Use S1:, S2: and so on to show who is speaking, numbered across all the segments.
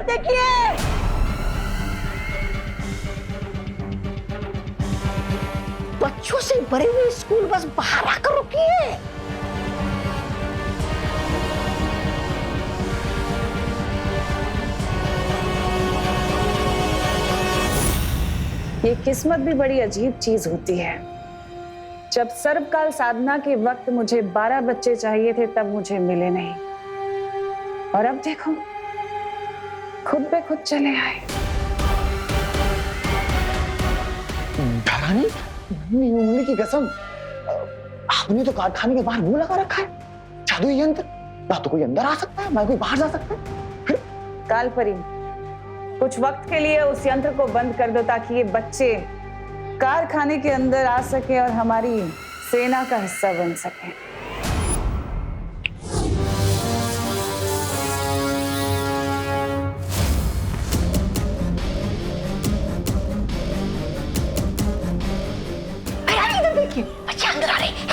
S1: देखिए। बच्चों से भरे हुए स्कूल बस बाहर आकर रुकी है।
S2: ये किस्मत भी बड़ी अजीब चीज होती है। जब सर्वकाल साधना के वक्त मुझे 12 बच्चे चाहिए थे तब मुझे मिले नहीं, और अब देखो खुद पे खुद चले आए।
S3: धरानी, उंगली की कसम, आपने तो कारखाने के बाहर मुंह लगा रखा है। जादुई यंत्र, ना तो कोई अंदर आ सकता है ना कोई बाहर जा सकता है।
S2: कालपरी, कुछ वक्त के लिए उस यंत्र को बंद कर दो ताकि ये बच्चे कारखाने के अंदर आ सके और हमारी सेना का हिस्सा बन सके।
S1: इधर देखिए, बच्चे अंदर आ रहे हैं।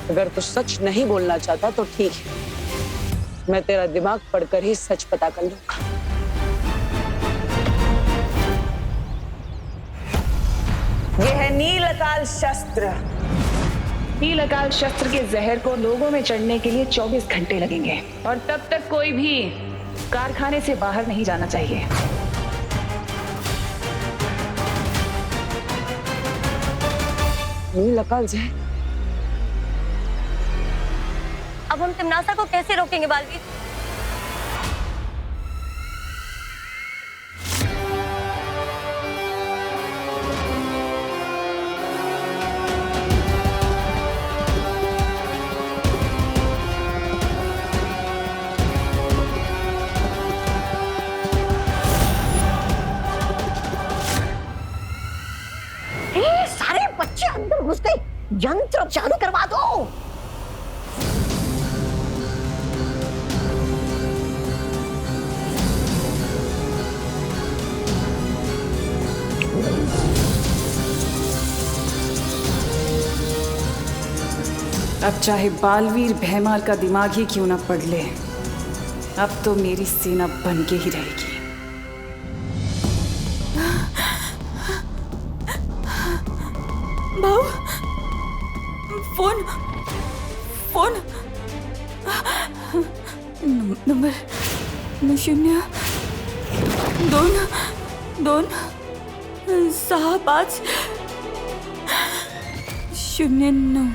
S4: अगर तू सच नहीं बोलना चाहता तो ठीक है, मैं तेरा दिमाग पढ़कर ही सच पता कर लूंगा।
S2: यह है नील अकाल शस्त्र। नील अकाल शस्त्र के जहर को लोगों में चढ़ने के लिए 24 घंटे लगेंगे, और तब तक कोई भी कारखाने से बाहर नहीं जाना चाहिए।
S4: नील अकाल जहर?
S5: अब हम तिमनासा को कैसे रोकेंगे बालवीर?
S1: सारे बच्चे अंदर घुस गए, यंत्र चालू करवा दो।
S2: अब चाहे बालवीर भैमार का दिमाग ही क्यों ना पढ़ ले, अब तो मेरी सेना बन के ही रहेगी।
S6: भाऊ, फोन फोन नंबर 0-2-2-6-5-09।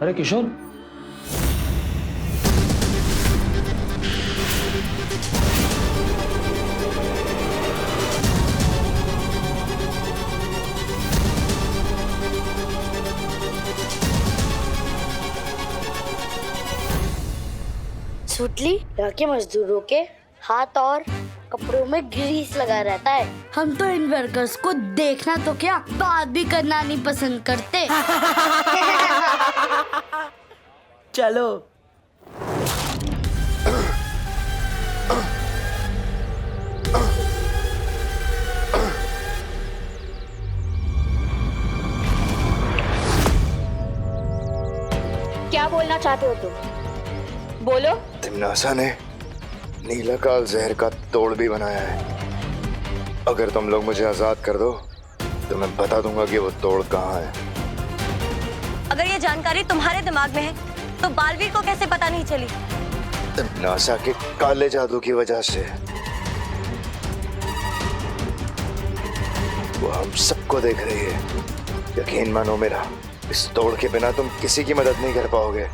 S3: अरे किशोर,
S5: सुटली, यहाँ के मजदूरों के हाथ और कपड़ों में ग्रीस लगा रहता है। हम तो इन वर्कर्स को देखना तो क्या, बात भी करना नहीं पसंद करते।
S1: चलो।
S5: क्या बोलना चाहते हो तुम? बोलो।
S7: तिमनासा ने नीलाकाल जहर का तोड़ भी बनाया है। अगर तुम लोग मुझे आजाद कर दो तो मैं बता दूंगा कि वो तोड़ कहाँ है।
S5: अगर ये जानकारी तुम्हारे दिमाग में है तो बालवीर को कैसे पता नहीं चली?
S7: नासा के काले जादू की वजह से। वो हम सबको देख रही है। यकीन मानो मेरा, इस तोड़ के बिना तुम किसी की मदद नहीं कर पाओगे।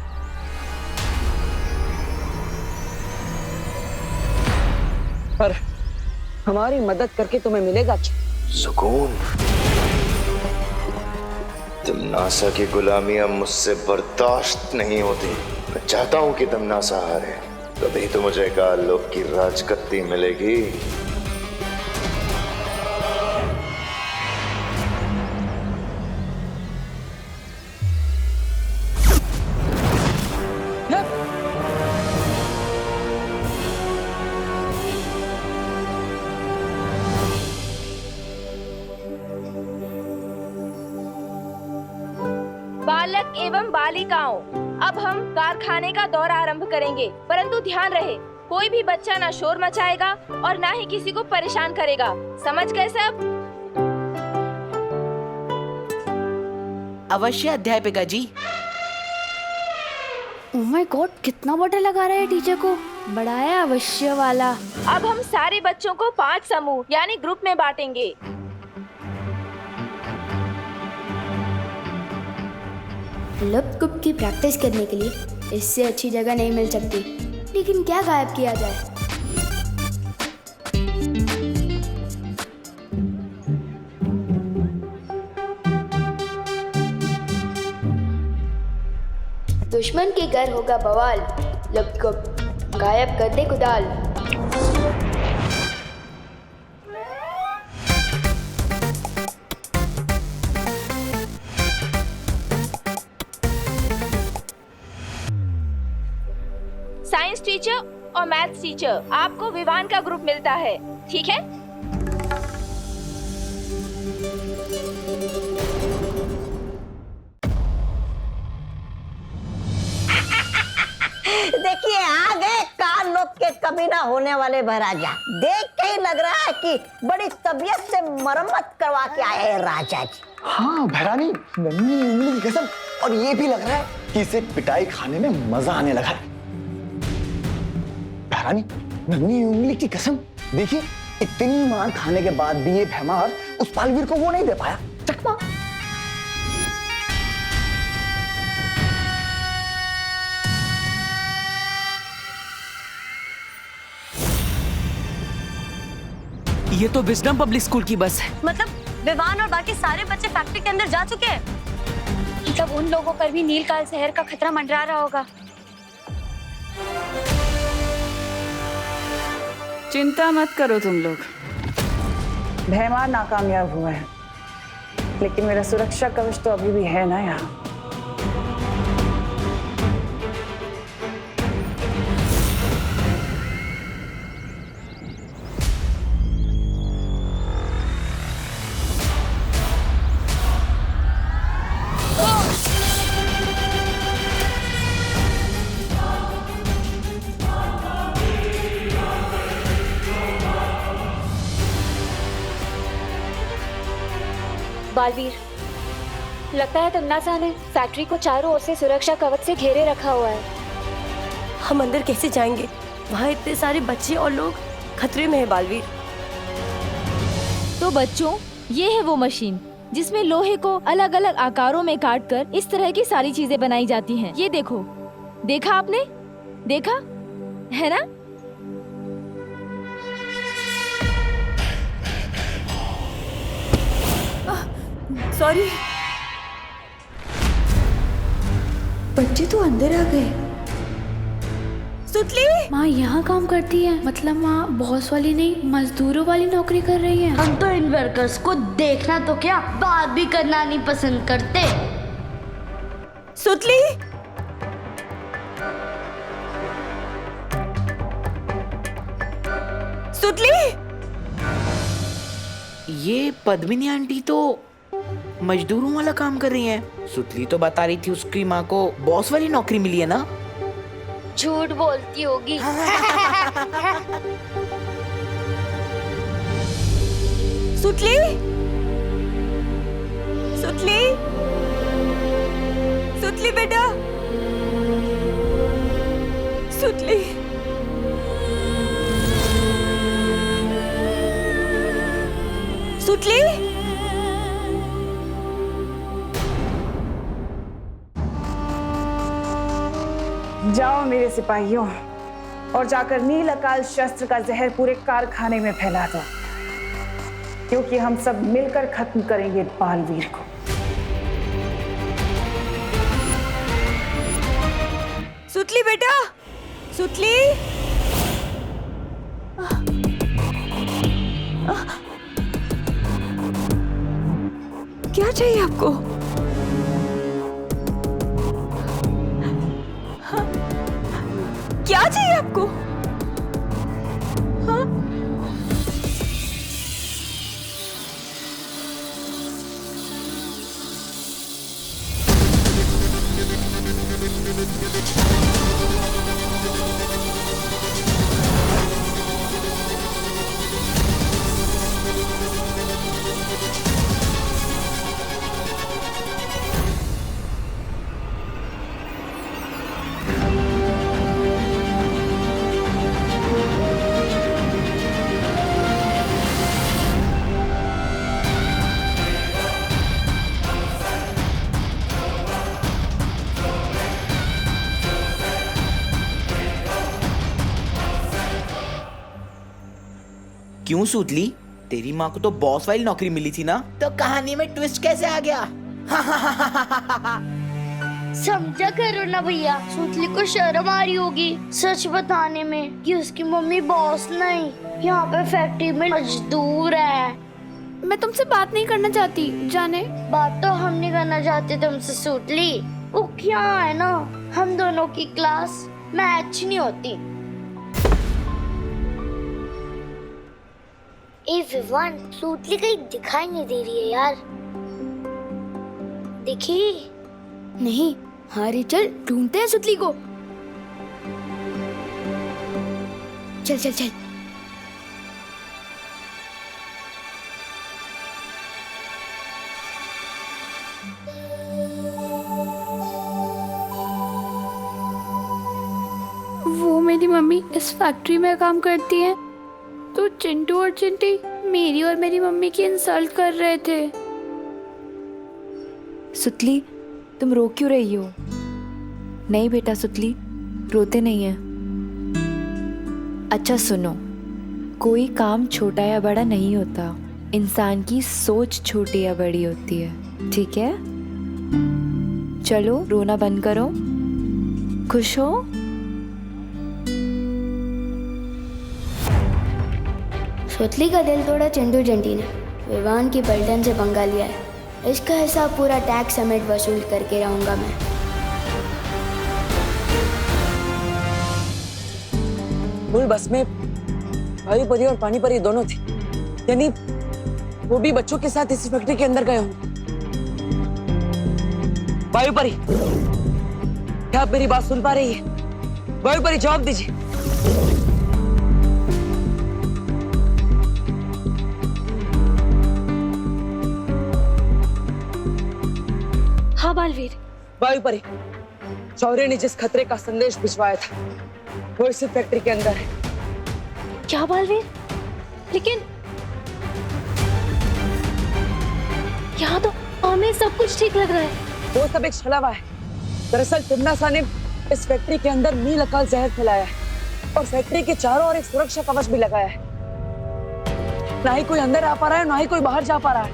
S4: पर हमारी मदद करके तुम्हें मिलेगा क्या?
S7: सुकून। तुम नासा की गुलामी अब मुझसे बर्दाश्त नहीं होती। मैं चाहता हूं कि तुम नासा हारे, तभी तो मुझे काल लोक की राजगद्दी मिलेगी।
S8: बालक एवं बालिकाओं, अब हम कारखाने का दौरा आरंभ करेंगे, परंतु ध्यान रहे कोई भी बच्चा ना शोर मचाएगा और ना ही किसी को परेशान करेगा। समझ गए सब?
S9: अवश्य अध्यापिका जी।
S5: ओह माय गॉड, कितना बड़ा लगा रहा है टीचर को। बड़ा है अवश्य वाला।
S8: अब हम सारे बच्चों को 5 समूह यानी ग्रुप में बांटेंगे।
S5: लप कुप की प्रैक्टिस करने के लिए इससे अच्छी जगह नहीं मिल सकती। लेकिन क्या गायब किया जाए? दुश्मन के घर होगा बवाल, लप कुप गायब कर दे कुदाल।
S8: साइंस टीचर और मैथ्स टीचर, आपको विवान का ग्रुप मिलता है, ठीक है?
S1: देखिए आ गए काल लोक के कभी ना होने वाले महाराजा। देख के ही लग रहा है कि बड़ी तबीयत से मरम्मत करवा के आए हैं राजा जी।
S3: हाँ भैरानी, नन्ही उंगली की कसम। और ये भी लग रहा है कि इसे पिटाई खाने में मजा आने लगा है। भैरानी, नन्ही उंगली की कसम, देखिए इतनी मार खाने के बाद भी ये भैमार उस पालवीर को वो नहीं दे पाया चकमा।
S9: ये तो विजडम पब्लिक स्कूल की बस है।
S10: मतलब विवान और बाकी सारे बच्चे फैक्ट्री के अंदर जा चुके हैं। मतलब उन लोगों पर भी नीलकाल जहर का खतरा मंडरा रहा होगा।
S2: चिंता मत करो तुम लोग, भैमार नाकामयाब हुए हैं, लेकिन मेरा सुरक्षा कवच तो अभी भी है ना यहाँ।
S10: बालवीर, लगता है तन्नासा ने फैक्ट्री को चारों ओर से सुरक्षा कवच से घेरे रखा हुआ है।
S6: हम अंदर कैसे जाएंगे? वहाँ इतने सारे बच्चे और लोग खतरे में है बालवीर।
S8: तो बच्चों, ये है वो मशीन जिसमें लोहे को अलग अलग आकारों में काटकर इस तरह की सारी चीजें बनाई जाती हैं। ये देखो, देखा आपने? देखा है ना?
S6: सॉरी।
S5: बच्चे तो अंदर आ गए।
S6: सुतली,
S5: माँ यहाँ काम करती है, मतलब माँ बॉस वाली नहीं मजदूरों वाली नौकरी कर रही है।
S10: हम तो इन वर्कर्स को देखना तो क्या, बात भी करना नहीं पसंद करते।
S6: सुतली, सुतली।
S9: ये पद्मिनी आंटी तो मजदूरों वाला काम कर रही हैं। सुतली तो बता रही थी उसकी माँ को बॉस वाली नौकरी मिली है ना।
S10: झूठ बोलती होगी।
S6: सुतली, सुतली, सुतली बेटा, सुतली। सुतली,
S2: जाओ मेरे सिपाहियों और जाकर नील अकाल शस्त्र का जहर पूरे कारखाने में फैला दो, क्योंकि हम सब मिलकर खत्म करेंगे बालवीर को।
S6: सुतली बेटा, सुतली। क्या चाहिए आपको? क्या चाहिए आपको? हाँ?
S9: क्यों सुतली? तेरी माँ को तो बॉस वाली नौकरी मिली थी ना, तो कहानी में ट्विस्ट कैसे आ गया?
S5: समझा करो ना भैया, सुतली को शर्म आ रही होगी सच बताने में कि उसकी मम्मी बॉस नहीं, यहाँ पे फैक्ट्री में मजदूर है।
S10: मैं तुमसे बात नहीं करना चाहती, जाने।
S5: बात तो हम नहीं करना चाहते तुमसे सुतली, वो क्या है ना, हम दोनों की क्लास मैच नहीं होती। ए विवान, सुतली कहीं दिखाई नहीं दे रही है यार। देखी
S10: नहीं, हारे चल ढूंढते हैं सुतली को। चल चल चल। वो मेरी मम्मी इस फैक्ट्री में काम करती है, तो चिंटू और चिंटी मेरी और मेरी मम्मी की इंसल्ट कर रहे थे।
S11: सुतली, तुम रो क्यों रही हो? नहीं बेटा सुतली, रोते नहीं है। अच्छा सुनो, कोई काम छोटा या बड़ा नहीं होता, इंसान की सोच छोटी या बड़ी होती है, ठीक है? चलो रोना बंद करो, खुश हो?
S5: सुतली का दिल तोड़ा चिंटू चिंटी ने, विवान की पलटन से पंगा लिया है। इसका हिसाब पूरा टैक्स समेत वसूल करके रहूंगा मैं।
S4: मूल बस में भाई परी और पानी परी दोनों थे, यानी वो भी बच्चों के साथ इस फैक्ट्री के अंदर गए होंगे। वायु परी, क्या आप मेरी बात सुन पा रही है? वायु परी जवाब दीजिए।
S10: हाँ बालवीर।
S4: वायु परी, शौर्य ने जिस खतरे का संदेश भिजवाया था वो इसी फैक्ट्री के अंदर है।
S10: क्या बालवीर? लेकिन यहाँ तो हमें सब कुछ ठीक लग रहा है।
S4: वो सब एक छलावा है। दरअसल तिम्नासा ने इस फैक्ट्री के अंदर नील अकाल जहर फैलाया है और फैक्ट्री के चारों ओर एक सुरक्षा कवच भी लगाया है। ना ही कोई अंदर आ पा रहा है, ना ही कोई बाहर जा पा रहा है।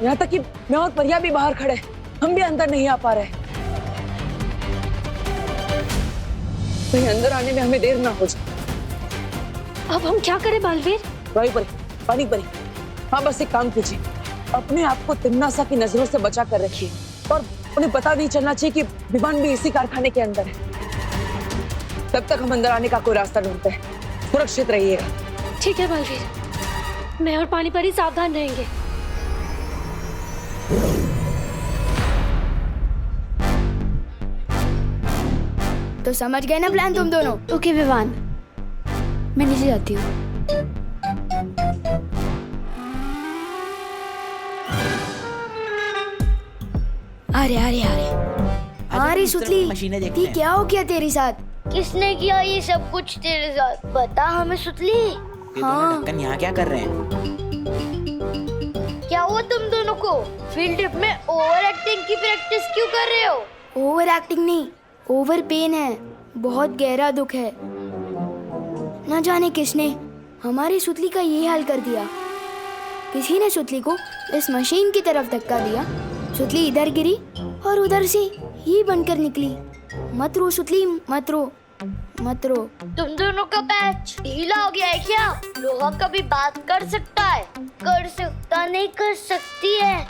S4: यहाँ तक कि मैं और परिया भी बाहर खड़े, हम भी अंदर नहीं आ पा रहे। कहीं अंदर आने में हमें देर ना हो जाए।
S10: अब हम क्या करें बालवीर?
S4: वायु परी, पानी परी, हाँ बस एक काम कीजिए, अपने आप को तिम्नासा की नजरों से बचा कर रखिए और उन्हें पता नहीं चलना चाहिए कि विमान भी इसी कारखाने के अंदर है। तब तक हम अंदर आने का कोई रास्ता ढूंढते हैं। सुरक्षित रहिएगा।
S10: ठीक है बालवीर, मैं और पानी परी सावधान रहेंगे।
S5: तो समझ गए ना प्लान तुम दोनों?
S10: ओके विवान, मैं नीचे जाती हूँ।
S5: अरे अरे अरे, अरे सुतली,
S9: मशीनें देखते
S5: ये
S9: हैं।
S5: क्या हो गया तेरे साथ? किसने किया ये सब कुछ तेरे साथ? बता हमें सुतली।
S9: हाँ, ढक्कन यहाँ क्या कर रहे हैं?
S5: को फील्ड ट्रिप में ओवर एक्टिंग की प्रैक्टिस क्यों कर रहे हो?
S12: ओवर एक्टिंग नहीं, ओवर पेन है। बहुत गहरा दुख है। न जाने किसने हमारी सुतली का ये हाल कर दिया। किसी ने सुतली को इस मशीन की तरफ धक्का दिया। सुतली इधर गिरी और उधर से ही बनकर निकली। मत रो सुतली, मत रो, मत रो।
S5: तुम दोनों का पैच ढीला हो गया है क्या? लोहा कभी बात कर सकता है? कर सकता नहीं, कर सकती है।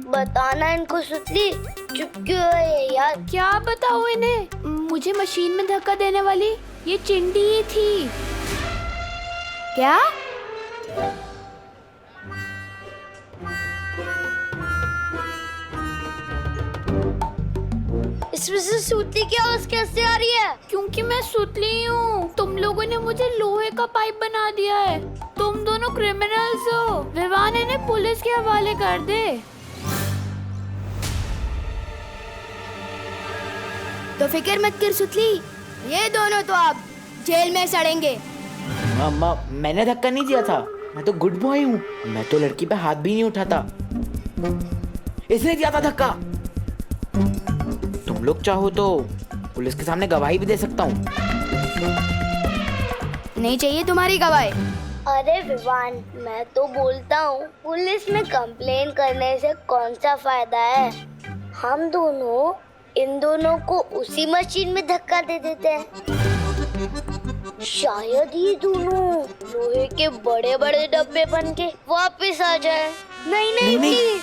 S5: बताना इनको सुतली, चुप क्यों है यार?
S12: क्या बताओ इन्हें? मुझे मशीन में धक्का देने वाली ये चिंटी ही थी। क्या?
S5: इसमें से सुतली की आवाज कैसे आ रही है?
S12: क्योंकि मैं सुतली हूँ। तुम लोगों ने मुझे लोहे का पाइप बना दिया है। तुम दोनों क्रिमिनल्स हो। विवान इन्हें पुलिस के हवाले कर दे। तो फिक्र मत कर सुतली, ये दोनों तो अब जेल में सड़ेंगे।
S9: मामा, मैंने धक्का नहीं दिया था। मैं तो गुड बॉय हूँ। मैं तो लड़की पे हाथ भी नहीं उठाता। इसने दिया था धक्का। तुम लोग चाहो तो पुलिस के सामने गवाही भी दे सकता हूँ।
S12: नहीं चाहिए तुम्हारी गवाही।
S5: अरे विवान, मैं तो बोलता हूँ पुलिस में कंप्लेन करने से कौन सा फायदा है? हम दोनों इन दोनों को उसी मशीन में धक्का दे देते हैं। शायद ये दोनों लोहे के बड़े बड़े डब्बे बन के वापस आ जाए। नहीं नहीं, प्लीज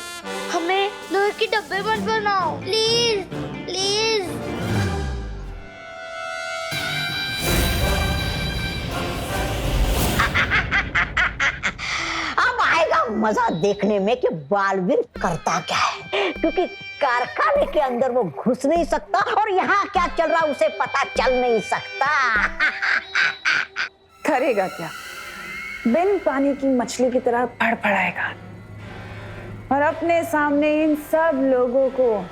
S5: हमें लोहे के डब्बे मत बनाओ, प्लीज प्लीज।
S1: अब आएगा मजा देखने में कि बालवीर करता क्या है, क्योंकि कारखाने के अंदर वो घुस नहीं सकता और यहाँ क्या चल रहा उसे पता चल नहीं सकता।
S2: करेगा क्या? बिन पानी की मछली की तरह फड़फड़ाएगा और अपने सामने इन सब लोगों को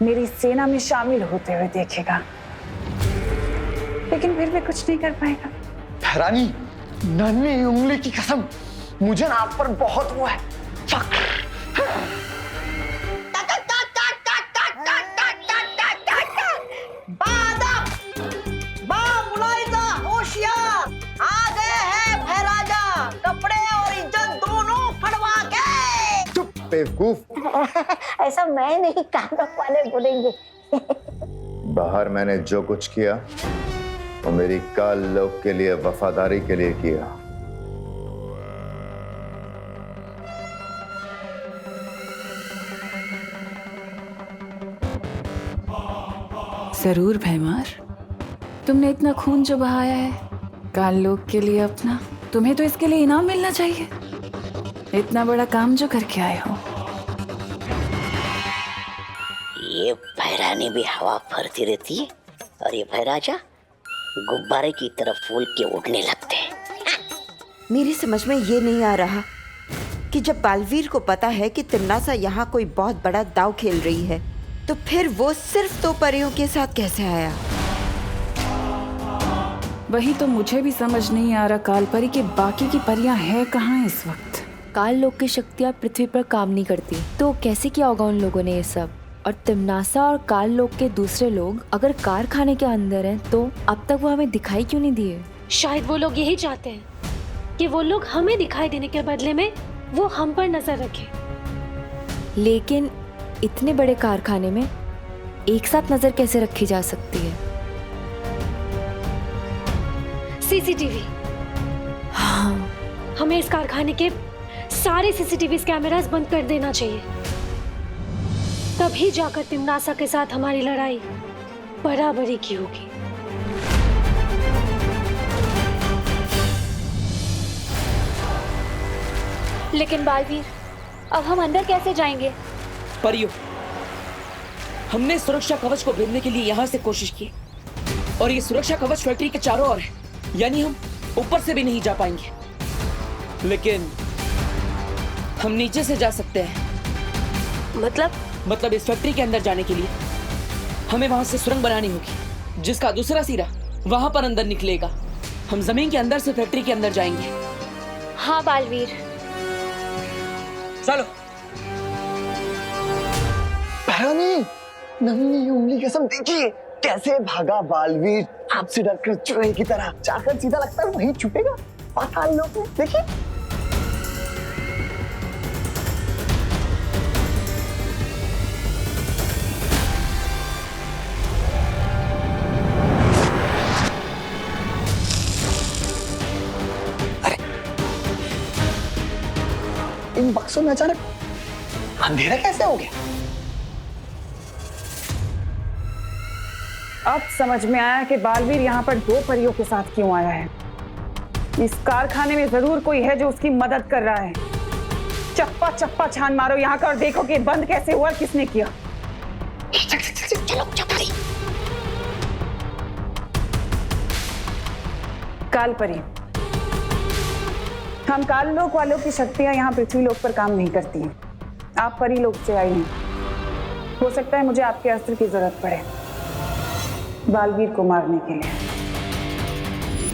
S2: मेरी सेना में शामिल होते हुए देखेगा, लेकिन फिर भी कुछ नहीं कर पाएगा।
S3: रानी, नन्ही उंगली की कसम, मुझे ना आप पर बहुत वो है फक्र।
S7: बेवकूफ।
S1: ऐसा मैं नहीं, कानक वाले बोलेंगे।
S7: बाहर मैंने जो कुछ किया वो मेरी काल लोक के लिए, वफादारी के लिए किया।
S2: जरूर भैमार, तुमने इतना खून जो बहाया है काल लोक के लिए अपना, तुम्हें तो इसके लिए इनाम मिलना चाहिए। इतना बड़ा काम जो करके आए हो।
S1: ये भैरानी भी हवा भरती रहती है और ये भैराजा गुब्बारे की तरफ फूल के उड़ने लगते हैं।
S13: मेरी समझ में ये नहीं आ रहा कि जब बालवीर को पता है कि तिम्नासा यहाँ कोई बहुत बड़ा दांव खेल रही है, तो फिर वो सिर्फ 2 परियों के साथ कैसे आया?
S2: वही तो मुझे भी समझ नहीं आ रहा काल परी के बाकी की परियां हैं कहाँ इस वक्त।
S11: काल लोक की शक्तियाँ पृथ्वी पर काम नहीं करती, तो कैसे किया होगा उन लोगों ने ये सब? और तिम्नासा और काल लोक के दूसरे लोग अगर कारखाने के अंदर हैं, तो अब तक वो हमें दिखाई क्यों नहीं दिए?
S10: शायद वो लोग यही चाहते हैं कि वो लोग हमें दिखाई देने के बदले में वो हम पर नजर रखें।
S11: लेकिन इतने बड़े कारखाने में एक साथ नजर कैसे रखी जा सकती है?
S10: सीसीटीवी।
S11: हाँ,
S10: हमें इस कारखाने के सारे सीसीटीवी कैमरास बंद कर देना चाहिए। तभी जाकर तिम्नासा के साथ हमारी लड़ाई बराबरी की होगी। लेकिन बालवीर, अब हम अंदर कैसे जाएंगे?
S4: परियो, हमने सुरक्षा कवच को भेदने के लिए यहाँ से कोशिश की और ये सुरक्षा कवच फैक्ट्री के चारों ओर है, यानी हम ऊपर से भी नहीं जा पाएंगे। लेकिन हम नीचे से जा सकते हैं। मतलब इस फैक्ट्री के अंदर जाने के लिए हमें वहां से सुरंग बनानी होगी, जिसका दूसरा सिरा वहां पर अंदर निकलेगा। हम जमीन के अंदर से फैक्ट्री के अंदर जाएंगे।
S10: हाँ बालवीर,
S4: चलो
S3: धरानी, नन्ही उंगली कसम, देखिए कैसे भागा बालवीर, आपसे डरकर चूहे की तरह। जाकर सीधा लगता है वहीं छुपेगा पाताल लोक में। देखिए इन बक्सों में अचानक अंधेरा कैसे हो गया?
S2: अब समझ में आया कि बालवीर यहाँ पर 2 परियों के साथ क्यों आया है। इस कारखाने में जरूर कोई है जो उसकी मदद कर रहा है। चप्पा चप्पा छान मारो यहाँ का और देखो कि बंद कैसे हुआ, किसने किया।
S1: चलो चपारी।
S2: काल परी, हम काल लोक वालों की शक्तियां यहाँ पृथ्वी लोक पर काम नहीं करती हैं। आप परी लोक से आई हैं। हो सकता है मुझे आपके अस्त्र की जरूरत पड़े बालवीर को मारने के लिए।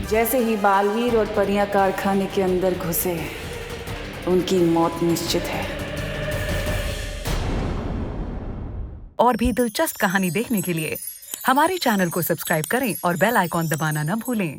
S2: जैसे ही बालवीर और परियां कारखाने के अंदर घुसे, उनकी मौत निश्चित है।
S14: और भी दिलचस्प कहानी देखने के लिए हमारे चैनल को सब्सक्राइब करें और बेल आइकॉन दबाना न भूलें।